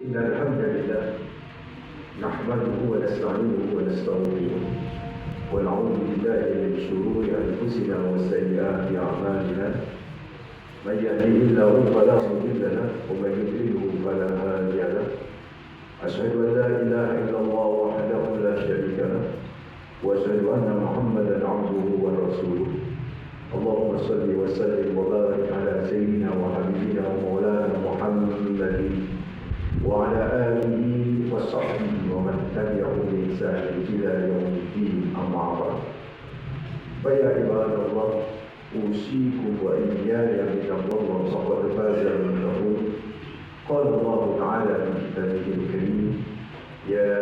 إن الحمد لله نحمده ونستعينه ونستغفره ونعوذ بالله من شرور أنفسنا وسيئات أعمالنا من يهده الله فلا مضل له ومن يضلله فلا هادي له أشهد أن لا إله إلا الله وحده لا شريك له وأشهد أن محمدا عبده ورسوله اللهم صل وسلم وبارك على سيدنا وحبيبنا ومولانا محمد وعلى آله وصحبه ومن تبعه بإحسان إلى يوم الدين أما بعد فيا عباد الله أوصيكم وإياي بتقوى الله فقد فاز المتقون قال الله تعالى في كتابه الكريم يا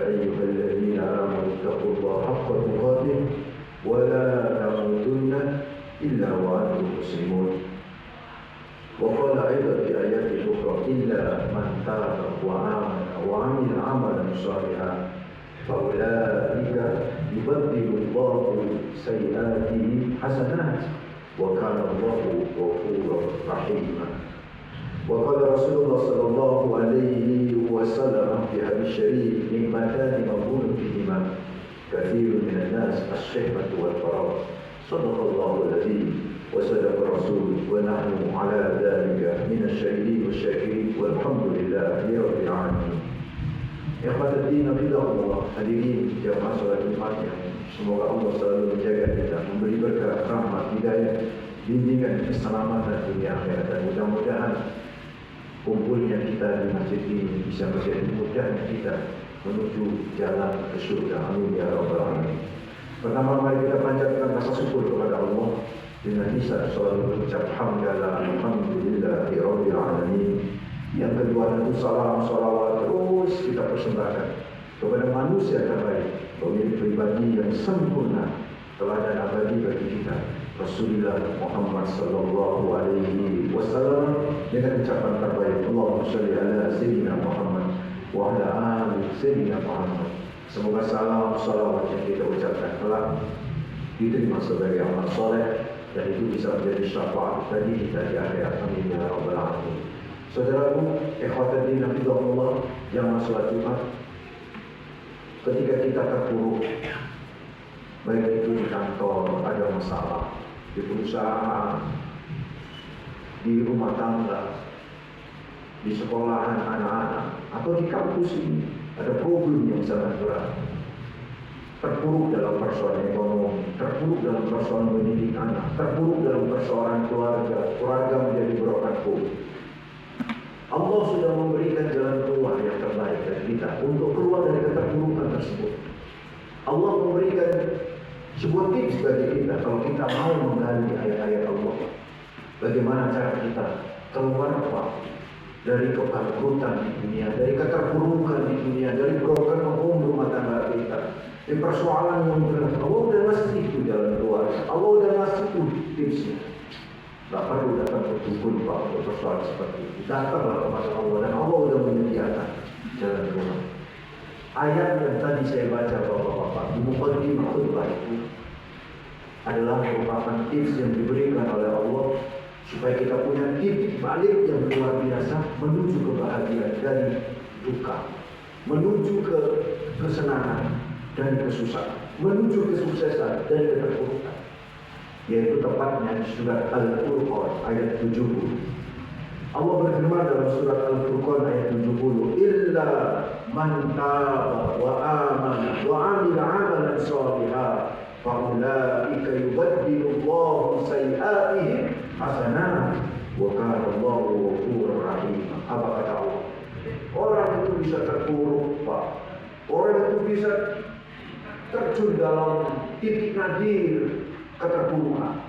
أيها الذين آمنوا اتقوا الله حق تقاته ولا تموتن إلا وأنتم مسلمون وقال أيضا في آيات أخرى إلا من تاب وآمن وعمل عملا صالحا فأولئك يبدل الله سيئاتهم حسنات وكان الله غفورا رحيما وقال رسول الله صلى الله عليه وسلم في حديث الشريف نعمتان مغبون فيهما كثير من الناس الشهوة والفراغ صدق الله العظيم وصدق الرسول ونحن على ذلك من الشاهدين والشاكرين والحمد لله رب العالمين. Ikhwatul din Allah, hadirin jamaah salat Jumat, semoga Allah selalu menjaga kita, memberi berkah, rahmat, hidayah, bimbingan, keselamatan dunia akhirat, dan mudah-mudahan kumpulnya kita di masjid ini bisa menjadi mudahnya kita menuju jalan ke surga. Amin ya rabbal alamin. Pertama, mari kita panjatkan rasa syukur kepada Allah dengan lisan selalu berucap hamdalah alhamdulillahi rabbil alamin. Yang kedua tentu salam salawat terus kita persembahkan kepada manusia terbaik, pemilik pribadi yang sempurna, teladan abadi bagi kita, Rasulullah Muhammad sallallahu alaihi wasallam, dengan ucapan terbaik Allahumma shalli ala sayyidina Muhammad wa ala ali sayyidina Muhammad. Semoga salam salawat yang kita ucapkan kelak diterima sebagai amal soleh dan itu bisa menjadi syafaat bagi kita di akhirat. Amin ya rabbal alamin. Saudaraku, ikhwatul din Allah yang sholat Jumat, ketika kita terpuruk, baik itu di kantor ada masalah, di perusahaan, di rumah tangga, di sekolahan anak-anak, atau di kampus ini ada problem yang sangat berat, terpuruk dalam persoalan ekonomi, terpuruk dalam persoalan mendidik anak, terpuruk dalam persoalan keluarga menjadi berokat-pun. Allah sudah memberikan jalan keluar yang terbaik bagi kita untuk keluar dari keterpurukan tersebut. Allah memberikan sebuah tips bagi kita kalau kita mau menggali ayat-ayat Allah. Bagaimana cara kita keluar dari kebangkrutan di dunia, dari keterpurukan di dunia, dari broken home rumah tangga kita, dari persoalan yang berat. Allah sudah ngasih itu jalan keluar. Allah sudah ngasih itu tipsnya. Tak perlu datang ke dukun Pak untuk persoalan seperti itu. Datanglah kepada Allah dan Allah sudah menyediakan jalan keluar. Ayat yang tadi saya baca Bapak-bapak di muqaddimah khutbah itu adalah merupakan tips yang diberikan oleh Allah supaya kita punya titik balik yang luar biasa menuju kebahagiaan dari duka, menuju ke kesenangan dari kesusahan, menuju kesuksesan dari keterpurukan. Yaitu tepatnya di surat Al-Furqan ayat 70. Allah berfirman dalam surat Al-Furqan ayat 70, illa man taba wa amana wa amila amalan shalihan fa ulaika yubaddilu Allahu sayiatihim hasanat wa kana Allahu ghafurur rahim. Apa kata Allah? Orang itu bisa terpuruk, Pak. Orang itu bisa terjun dalam titik nadir keterpurukan,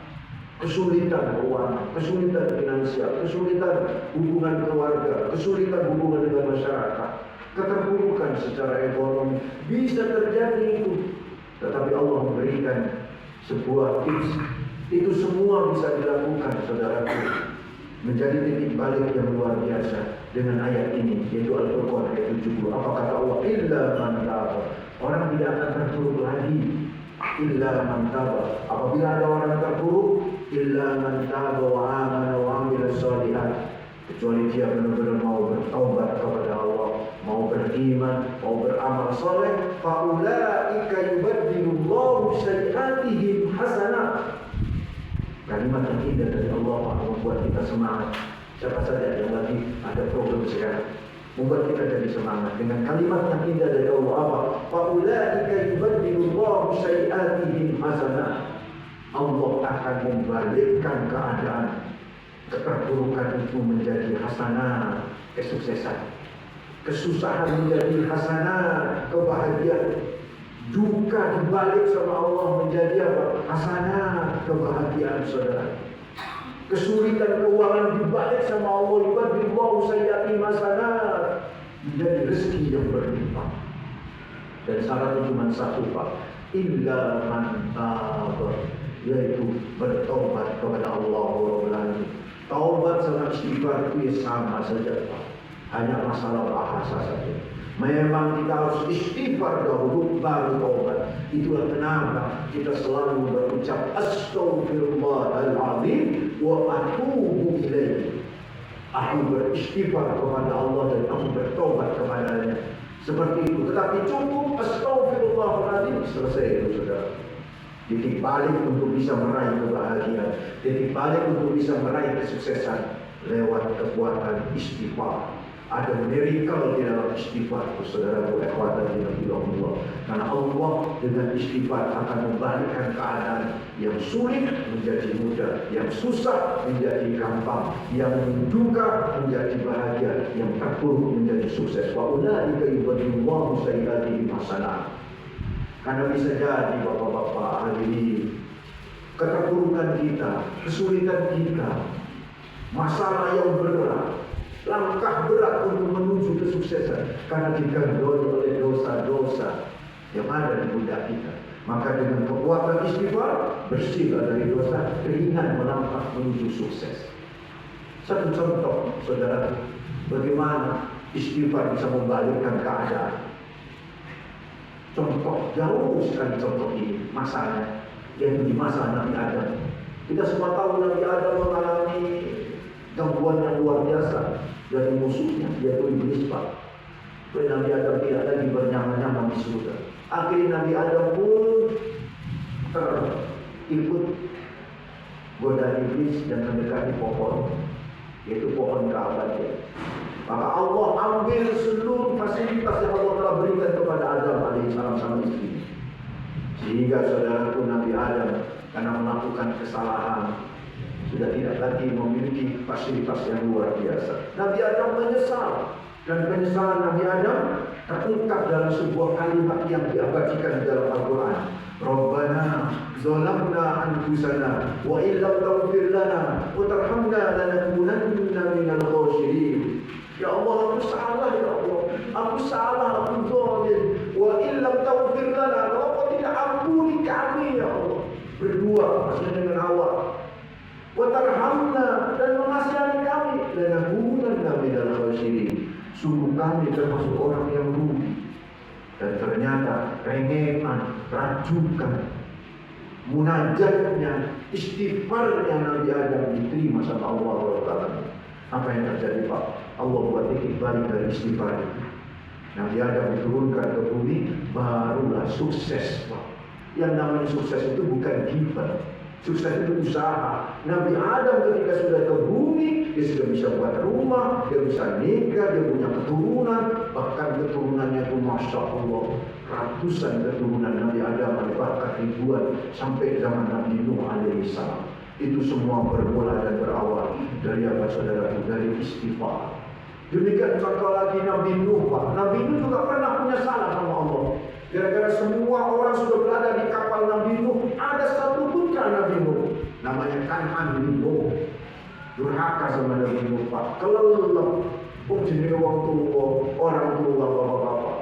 kesulitan keuangan, kesulitan finansial, kesulitan hubungan keluarga, kesulitan hubungan dengan masyarakat, keterpurukan secara ekonomi, bisa terjadi itu. Tetapi Allah memberikan sebuah tips. Itu semua bisa dilakukan, saudaraku, menjadi titik balik yang luar biasa dengan ayat ini, yaitu Al-Furqan ayat 70. Apa kata Allah? Illa man taba. Orang tidak akan terpuruk lagi. Illa man taba. Apabila ada orang terpuruk, illa man taba wa amana wa amila shalihat, kecuali dia benar-benar mau bertaubat kepada beramal soleh, faulaika yubaddilullahu sayyi'atihim hasanat. Kalimat yang indah dari Allah membuat kita semangat. Siapa saja yang lagi ada problem sekarang, membuat kita jadi semangat dengan kalimat yang indah dari Allah apa? Faulaika yubaddilullahu sayyi'atihim hasanat. Allah akan membalikkan keadaan keterpurukan itu menjadi hasanah, kesuksesan. Kesusahan menjadi hasanah, kebahagiaan. Duka dibalik sama Allah menjadi apa? Hasanah, kebahagiaan saudara. Kesulitan keuangan dibalik sama Allah, yubaddilullahu sayyi'atihim hasanat, menjadi rezeki yang berlimpah. Dan syaratnya cuma satu Pak, illa man taba, yaitu bertobat kepada Allah Rabbul Alamin. Taubat sama istighfar itu sama saja Pak, hanya masalah bahasa saja. Memang kita harus istighfar dahulu baru taubat. Itulah kenapa kita selalu berucap astaghfirullahaladzim wa atubu ilaihi. Aku beristighfar kepada Allah dan aku bertobat kepadanya. Seperti itu. Tetapi cukup astaghfirullahaladzim, selesai itu saudara. Titik balik untuk bisa meraih kebahagiaan, titik balik untuk bisa meraih kesuksesan lewat kekuatan istighfar. Ada miracle di dalam istighfar, saudaraku, ikhwatan fillah. Karena Allah dengan istighfar akan membalikkan keadaan yang sulit menjadi mudah, yang susah menjadi gampang, yang duka menjadi bahagia, yang terpuruk menjadi sukses. Wa ulaika yubaddilullahu sayyi'atihim hasanat. Karena bisa jadi bapak-bapak hari ini keterpurukan kita, kesulitan kita, masalah yang berat, langkah berat untuk menuju kesuksesan karena digandoli oleh dosa-dosa yang ada di pundak kita. Maka dengan kekuatan istighfar, bersihlah dari dosa, ringan melangkah menuju sukses. Satu contoh, saudara, bagaimana istighfar bisa membalikkan keadaan. Contoh, jauh sekali contoh ini, masanya, yaitu di masa Nabi Adam. Kita semua tahu Nabi Adam mengalami gangguan yang luar biasa dari musuhnya, yaitu iblis Pak. Nabi Adam tidak lagi bernyaman-nyaman di surga. Akhirnya Nabi Adam pun terikut goda iblis dan mendekati pohon, yaitu pohon keabadian. Maka Allah ambil seluruh fasilitas yang Allah telah berikan kepada Adam alaihissalam sama istri. Sehingga saudaraku Nabi Adam karena melakukan kesalahan sudah tidak lagi memiliki fasilitas yang luar biasa. Nabi Adam menyesal, dan penyesalan Nabi Adam terungkap dalam sebuah kalimat yang diabadikan di dalam Al-Quran. Rabbana zalamna anfusana wa illam taghfir lana wa tarhamna lanakunanna minal khasirin. Ya Allah, aku salah, ya Allah, aku salah, aku zalim. Wa illam taghfir lana, kalau kau tidak ampuni kami ya Allah. Berdua maksudnya dengan Hawa. Wa tarhamna, dan mengasihani kami, lanakunanna minal khasirin. Sungguh kami termasuk orang yang rugi. Dan ternyata rengeman, rajukan, munajatnya, istighfarnya Nabi Adam diterima sama Allah SWT. Apa yang terjadi Pak? Allah buat titik balik dari istighfar itu. Nabi Adam diturunkan ke bumi, barulah sukses Pak. Yang namanya sukses itu bukan gibah. Sukses itu usaha. Nabi Adam ketika sudah ke bumi, dia sudah bisa buat rumah, dia bisa nikah, dia punya keturunan. Bahkan keturunannya itu Masya Allah, ratusan keturunan Nabi Adam, bahkan ribuan sampai zaman Nabi Nuh alaihissalam. Itu semua bermula dan berawal dari apa saudara? Dari istighfar. Demikian contoh lagi Nabi Nuh Pak. Nabi Nuh juga pernah punya salah sama Allah. Gara-gara semua orang sudah berada di kapal Nabi Nuh, ada satu putra Nabi Nuh, namanya Kan'an bin Nuh. Durhaka sama Nabi Nuh Pak, kelelep, jenis orang tua bapak-bapak,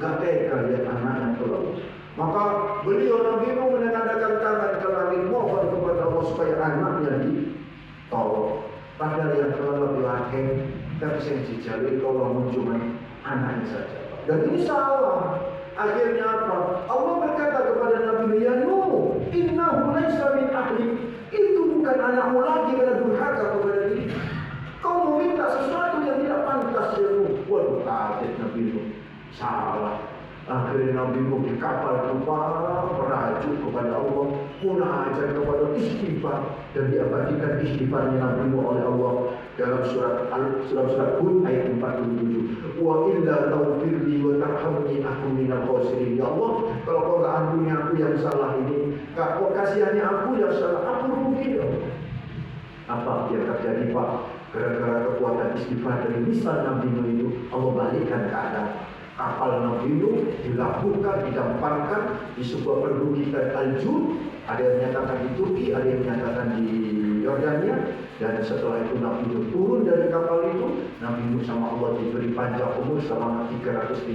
gak tega lihat anaknya kelelep. Maka beliau Nabi Nuh menengadahkan tangan ke langit, mohon kepada Allah supaya anaknya ditolong. Padahal yang kelelep lahir, tapi saya jijali kalau cuma anaknya saja. Dan ini salah. Akhirnya apa? Allah berkata kepada Nabi Nuh, innahu laysa min ahli. Itu bukan anakmu lagi karena durhaka kepada diri. Kau meminta sesuatu yang tidak pantas ya Nuh. Waduh, kaget Nabi Nuh. Salah. Akhirnya Nabi Nuh di kapal itu merajuk kepada Allah, munajat kepada istighfar, dan diabadikan istighfarnya Nabi Nuh oleh Allah dalam surat Hud ayat 47. Wa illa taufirli wa tarhamni aku minal khosirin. Ya Allah, kalau kau tak ampuni aku yang salah ini, kau kasihani aku yang salah, aku rugi. Apa yang terjadi Pak? Gara-gara kekuatan istighfar dari lisan Nabi Nuh itu, Allah balikkan keadaan. Kapal Nabi Nuh dilabuhkan, didamparkan di sebuah perbukitan Al-Jud. Ada yang menyatakan di Turki, ada yang menyatakan di Yordania. Dan setelah itu Nabi Nuh turun dari kapal itu. Nabi Nuh sama Allah diberi panjang umur selama 350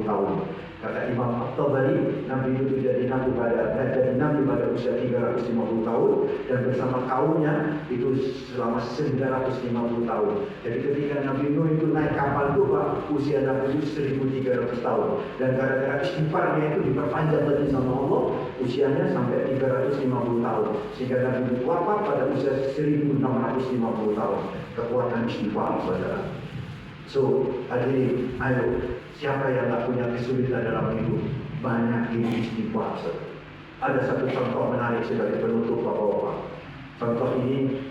tahun. Kata Imam At-Tabari, Nabi Nuh jadi nabi pada usia 350 tahun, dan bersama kaumnya itu selama 950 tahun. Jadi ketika Nabi Nuh itu naik kapal itu Pak, usia Nabi itu 1300 tahun. Dan gara-gara istighfarnya itu diperpanjang lagi sama Allah, usianya sampai 350 tahun. Sehingga Nabi Nuh wafat pada usia 1650 tahun. Kekuatan istighfar, saudara. So, hadirin, ayo, siapa yang tak punya kesulitan dalam hidup, banyakin istighfar. Ada satu contoh menarik sebagai penutup Bapak-bapak. Contoh ini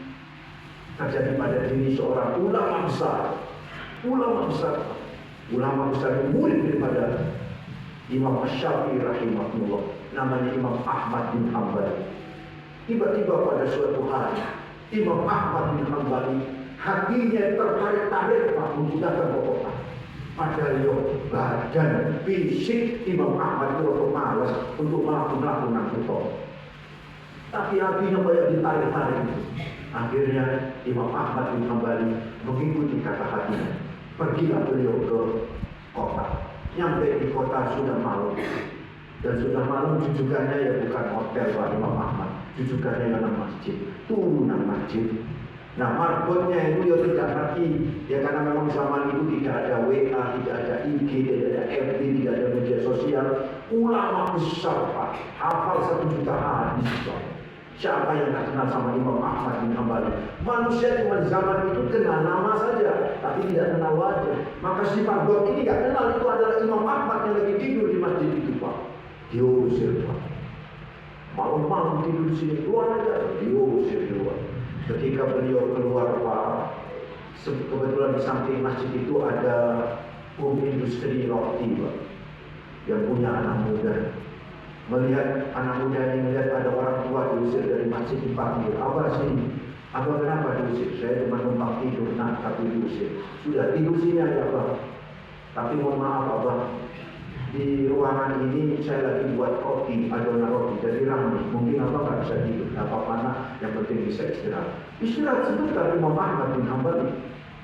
terjadi pada diri seorang ulama besar. Ulama besar yang murid daripada Imam Syafi'i rahimahullah. Namanya Imam Ahmad bin Hanbal. Tiba-tiba pada suatu hari, Imam Ahmad bin Hanbal hatinya tertarik-tarik untuk datang ke kota. Padahal badan fisik Imam Ahmad itu malas untuk melakukan itu. Tapi hatinya banyak ditarik-tarik. Akhirnya Imam Ahmad bin Hanbal mengikuti kata hatinya. Pergilah beliau ke kota. Nyampe di kota sudah malam. Dan sudah malam jujukannya ya bukan hotel Pak Imam Ahmad. Jujukannya yang masjid. Turunan masjid. Nah, marbotnya itu ya tidak ngerti. Ya karena memang zaman itu tidak ada WA, tidak ada IG, tidak ada FB, tidak ada media sosial. Ulama besar Pak, hafal 1 juta hadis Pak. Siapa yang tak kenal sama Imam Ahmad bin Hanbal? Manusia cuma zaman itu kenal nama saja, tapi tidak kenal wajah. Maka si marbot ini tidak kenal itu adalah Imam Ahmad yang lagi tidur di masjid itu Pak. Diusir Pak. Malam-malam tidur di sini, keluar aja, diusir keluar. Ketika beliau keluar Pak, kebetulan di samping masjid itu ada industri roti Pak, yang punya anak muda. Melihat anak muda ini, melihat ada orang tua diusir dari masjid, dipanggil, "Abah sini." "Abah kenapa diusir?" "Saya cuma numpang tidur nak, tapi diusir." "Sudah tidur sini aja Abah. Tapi mohon maaf Abah, di ruangan ini saya lagi buat roti, adonan roti, jadi ramai. Mungkin Abah nggak bisa tidur, nggak apa-apa nak, yang penting bisa istirahat." Istirahat sebentar Imam Ahmad bin Hanbal.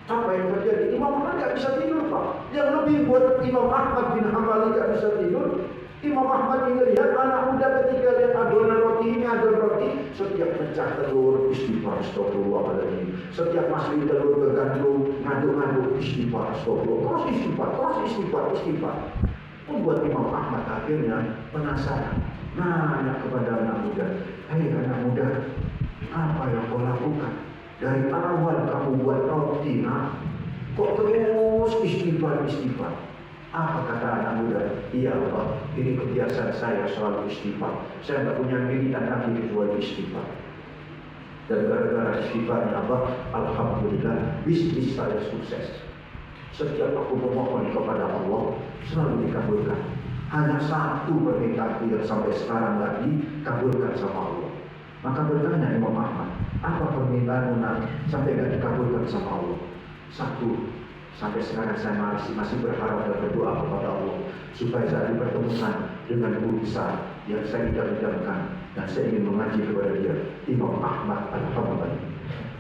Apa yang terjadi? Imam Ahmad nggak bisa tidur Pak. Yang lebih buat Imam Ahmad bin Hanbal nggak bisa tidur, Imam Ahmad ini lihat anak muda ketika lihat adonan roti ini, adonan roti, setiap pecah telur istighfar astagfirullahaladzim. Setiap masukin telur ke gandum, ngaduk-ngaduk istighfar astagfirullah. Terus istighfar. Membuat Imam Ahmad akhirnya penasaran. Nanya kepada anak muda, "Hei anak muda, apa yang kau lakukan? Dari awal kamu buat roti, nak. Kok terus istighfar? Apa kata anak muda? "Iya Pak, ini kebiasaan saya selalu istighfar. Saya tidak punya pilihan lagi kecuali istighfar." Dan gara-gara istighfarnya apa? Alhamdulillah, bisnis saya sukses. Setiap aku memohon kepada Allah, selalu dikabulkan. Hanya satu permintaan yang sampai sekarang nggak dikabulkan sama Allah. Maka bertanya Imam Ahmad, "Apa permintaanmu sampai nggak dikabulkan sama Allah?" "Satu, sampai sekarang saya masih berharap dan berdoa kepada Allah supaya saya dipertemukan dengan guru besar yang saya idam-idamkan dan saya ingin mengaji kepada dia, Imam Ahmad Al-Hanbali."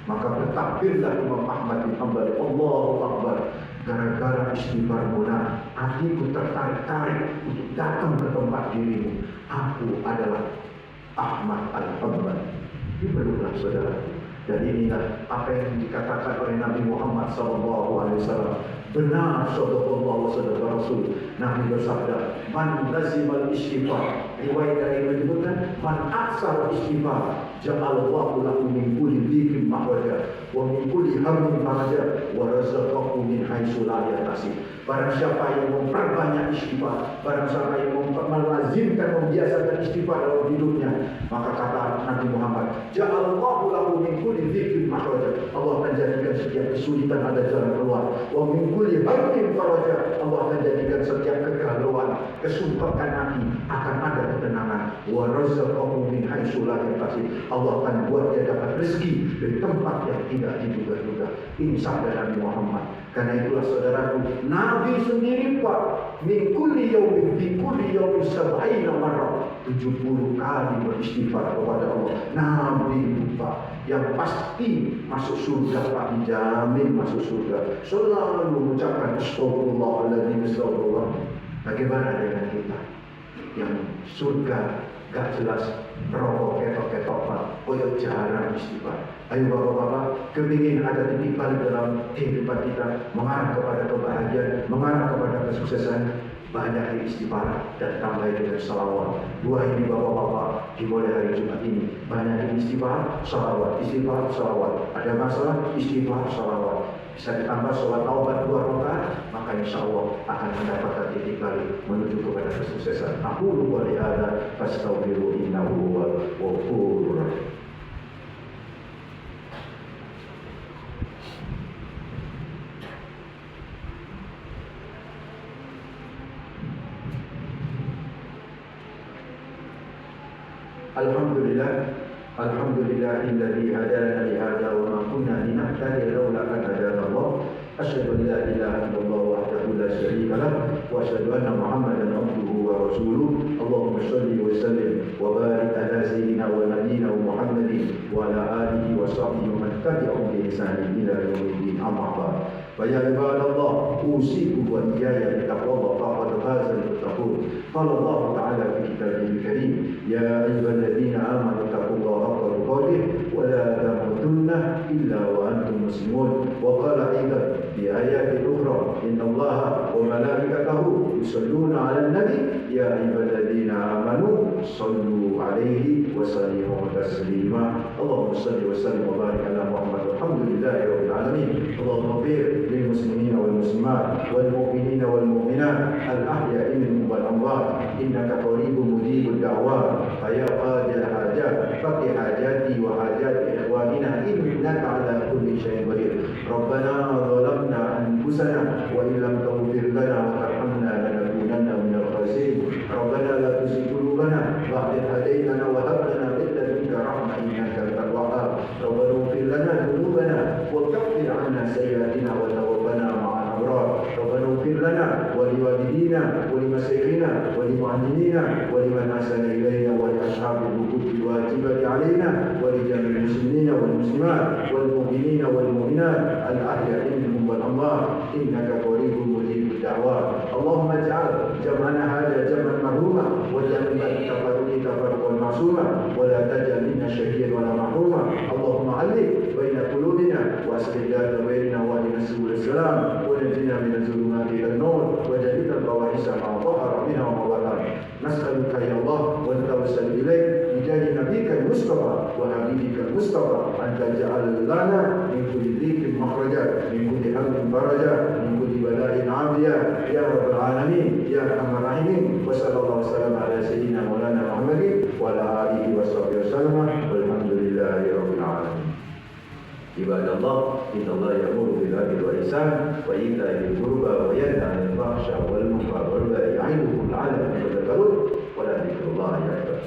Maka bertakbirlah Imam Ahmad bin Hanbal, Allahu Akbar. Gara-gara istighfar muna, hatiku tertarik-tarik untuk datang ke tempat dirimu. Aku adalah Ahmad Al-Hanbali. Dipeluklah saudara. Dan inilah apa yang dikatakan oleh Nabi Muhammad SAW. Benar, sadaqallah wa sadaqa Rasul. Nabi bersabda, "Man lazimal istighfar." Riwayat yang menyebutkan, "Man aksara istighfar, ja'alallahu lahu min kulli dhiqin makhraja wa min kulli hammin faraja wa razaqahu min haitsu la yahtasib." Barang siapa yang memperbanyak istighfar, barang siapa yang melazimkan, membiasakan istighfar dalam hidupnya, maka kata Nabi Muhammad, ja'alallahu lahu min kulli dzikrin makhraja. Allah akan jadikan setiap kesulitan ada jalan keluar. Wa min kulli hammin faraja. Allah akan jadikan setiap kegalauan, kesumpahan hati akan ada ketenangan. Wa razaqahu min haitsu la yahtasib. Allah akan buat dia dapat rezeki dari tempat yang tidak diduga-duga. Ini sabda Nabi Muhammad. Karena itulah saudaraku, Nabi sendiri Pak, min kulli yaumin fi kulli yaumin 70 marrah, 70 kali beristighfar kepada Allah. Nabi Pak yang pasti masuk surga Pak, dijamin masuk surga. Selalu mengucapkan astagfirullahaladzim, astagfirullah. Bagaimana dengan kita yang surga gak jelas, rokok ketok-ketok Pak, koyok jarang istighfar. Ayo bapak-bapak, kepingin ada titik balik dalam kehidupan kita, mengarah kepada kebahagiaan, mengarah kepada kesuksesan, banyak istighfar dan tambah dengan salawat. Dua ini bapak-bapak dimulai hari Jumat ini, banyak istighfar, salawat, istighfar, salawat. Ada masalah, istighfar, salawat. Bisa ditambah sholat taubat 2 rakaat, maka insya Allah akan mendapatkan titik balik menuju kepada kesuksesan. Aku lupa lihada, fastaghfiru innahu huwal ghafurur rahim. Alhamdulillahilladzi hadana li hadza wa ma kunna linahtadiya laula an hadana Allah. Asyhadu an la ilaha illallah wahdahu la syarika lah wa asyhadu anna Muhammadan abduhu wa rasuluh. Allahumma shalli wa sallim wa barik ala sayyidina wa nabiyyina Muhammadin wa ala alihi wa sahbihi wa man tabi'ahum bi ihsanin ila yaumiddin. Amma ba'd. Fa ya ibadallah, usikum wa iyaya bi taqwallah faqad faza al-muttaqun. Qala Allah ta'ala fi kitabihil karim, ya ayyuhalladzina amanu taqullaha haqqa tuqatih wa la tamutunna illa wa antum muslimun. Wa qala aidan fi ayatin ukhra, innallaha wa malaikatahu yusalluna 'alan nabi ya ayyuhalladzina amanu sallu 'alaihi wa sallimu taslima. Allahumma shalli wa sallim wa barik ala Muhammad. Alhamdulillahi rabbil alamin. Allahumma ighfir lil muslimina wal muslimat wal mu'minina wal mu'minat al ahya'i minhum wal amwat innaka qaribun mujibud da'wat. Fa ya qadil hajat faqi hajati wa hajati ikhwanina innaka ala kulli syai'in qadir. Rabbana zalamna anfusana wa illam taghfir lana wa tarhamna lanakunanna minal khasirin. Rabbana la tuzigh qulubana ba'da idh hadaytana wa hab lana min ladunka rahmah innaka antal wahhab. Rabbana ighfir lana dhunubana wa kaffir 'anna sayyi'atina wa tawaffana ma'al abrar. Rabbana ighfir lana wa liwalidina wa limasyikhina wa limu'allimina wa liman ahsana ilayna wa li ashabil huquqi wajibati 'alaina wa li jami'il muslimina wal muslimat wal mu'minina wal mu'minat al ahya'i minhum wal amwat innaka qaribun mujibud da'wat. Allahumma ij'al jam'ana hadha jam'an marhuma wa ja'al tafarruqi tafarruqan ma'suma wa la taj'al minna shaqiyyan wa la mahruma. Allahumma 'allif baina qulubina wa aslih dhata bainina wa ahdina subul salam wa najina min adh-dhulumati ila an-nur wa jannibna al-fawahisha ma dhahara minha wa ma batan. Nas'aluka ya Allah wa natawassal ilayk bi jahi nabiyyika al-mustafa wa habibika al-mustafa an taj'al lana min kulli dhikin makhraja min kulli hammin faraja min kulli bala'in 'afiya ya rabbal alamin ya arhamar rahimin. Wa sallallahu wasallam ala sayyidina maulana Muhammadin wa ala alihi wa sahbihi wasallam walhamdulillahi rabbil alamin. Ibadallah, innallaha ya'muru bil 'adli wal ihsan wa ita'i dzil qurba wa yanha 'anil fahsya'i wal munkari wal baghi ya'idukum la'allakum tadhakkarun wa la dzikrullahi akbar.